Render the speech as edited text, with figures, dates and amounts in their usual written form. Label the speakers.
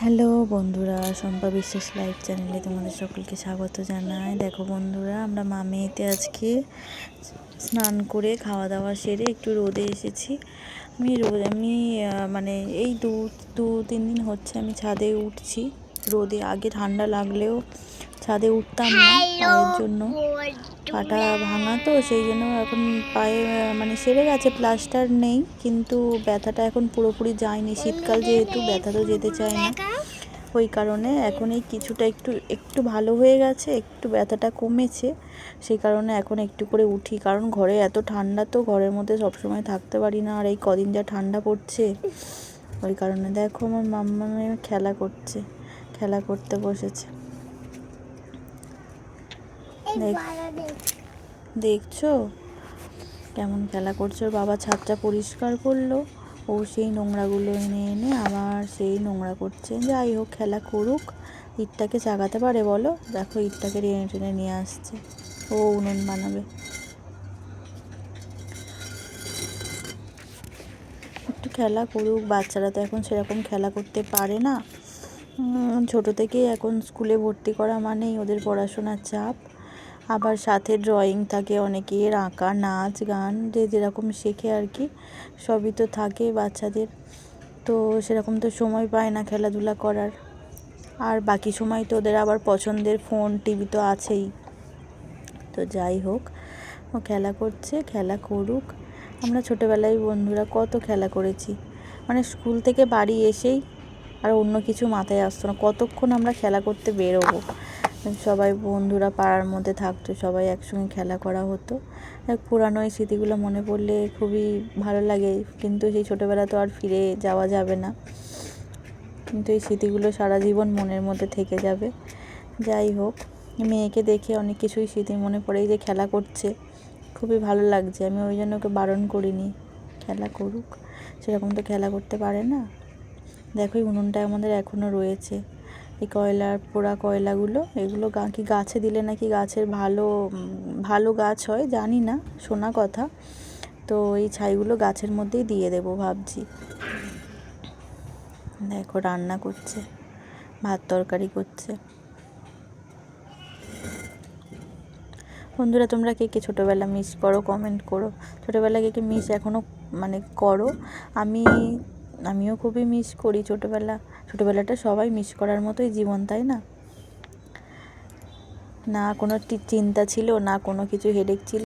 Speaker 1: Hello বন্ধুরা, শম্পা বিশ্বাস live চ্যানেলে তোমাদের সকলকে স্বাগত জানাই। দেখো বন্ধুরা, আমরা মা মেয়েতে আজকে স্নান করে খাওয়া দাওয়া সেরে একটু রোদে এসেছি। আমি মানে এই দু তিন দিন হচ্ছে আমি ছাদে উঠছি রোদে। আগে ঠান্ডা লাগলেও ছাদে উঠতাম না, পায়ের জন্য। পাটা ভাঙা তো, সেই জন্য এখন পায়ে মানে সেরে গেছে, প্লাস্টার নেই, কিন্তু ব্যথাটা এখন পুরোপুরি যায়নি। শীতকাল যেহেতু ব্যথা তো যেতে চায় না, ওই কারণে এখন এই কিছুটা একটু ভালো হয়ে গেছে, একটু ব্যথাটা কমেছে। সেই কারণে এখন একটু করে উঠি, কারণ ঘরে এত ঠান্ডা, তো ঘরের মধ্যে সবসময় থাকতে পারি না। আর এই কদিন যা ঠান্ডা পড়ছে, ওই কারণে দেখো আমার মাম্মা খেলা করতে বসেছে। দেখছো কেমন খেলা করছে? ওর বাবা ছাদটা পরিষ্কার করলো, ও সেই নোংরাগুলো এনে এনে আবার সেই নোংরা করছে। যাই হোক, খেলা করুক। ইটটাকে চাগাতে পারে বলো? দেখো ইটটাকে টেনে টেনে নিয়ে আসছে, ও উনুন বানাবে। একটু খেলা করুক, বাচ্চারা তো এখন সেরকম খেলা করতে পারে না। ছোট থেকেই এখন স্কুলে ভর্তি করা মানেই ওদের পড়াশোনার চাপ, আবার সাথে ড্রয়িং থাকে অনেকের, আঁকা, নাচ, গান, যে যেরকম শেখে আর কি, সবই তো থাকে বাচ্চাদের। তো সেরকম তো সময় পায় না খেলাধুলা করার। আর বাকি সময় তো ওদের আবার পছন্দের ফোন, টিভি তো আছেই। তো যাই হোক, ও খেলা করছে, খেলা করুক। আমরা ছোটোবেলায় বন্ধুরা কত খেলা করেছি, মানে স্কুল থেকে বাড়ি এসেই আর অন্য কিছু মাথায় আসতো না, কতক্ষণ আমরা খেলা করতে বেরোবো। সবাই বন্ধুরা পাড়ার মধ্যে থাকতো, সবাই একসঙ্গে খেলা করা হতো। পুরানো এই স্মৃতিগুলো মনে পড়লে খুবই ভালো লাগে, কিন্তু সেই ছোটোবেলা তো আর ফিরে যাওয়া যাবে না, কিন্তু এই স্মৃতিগুলো সারা জীবন মনের মধ্যে থেকে যাবে। যাই হোক, মেয়েকে দেখে অনেক কিছুই স্মৃতি মনে পড়ে। এই যে খেলা করছে, খুবই ভালো লাগছে। আমি ওই জন্য ওকে বারণ করিনি, খেলা করুক, সেরকম তো খেলা করতে পারে না। দেখো এই উনুনটা আমাদের এখনও রয়েছে, এই পোড়া কয়লাগুলো, এগুলো কি গাছে দিলে নাকি গাছের ভালো গাছ হয়, জানি না, শোনা কথা। তো এই ছাইগুলো গাছের মধ্যেই দিয়ে দেবো ভাবছি। দেখো রান্না করছে, ভাত তরকারি করছে। বন্ধুরা, তোমরা কে কে ছোটোবেলা মিস করো কমেন্ট করো। ছোটোবেলা কে কে মিস এখনও মানে করো? আমিও খুবই মিস করি ছোটোবেলাটা সবাই মিস করার মতোই জীবন, তাই না? না কোনো চিন্তা ছিল, না কোনো কিছু হেডেক ছিল।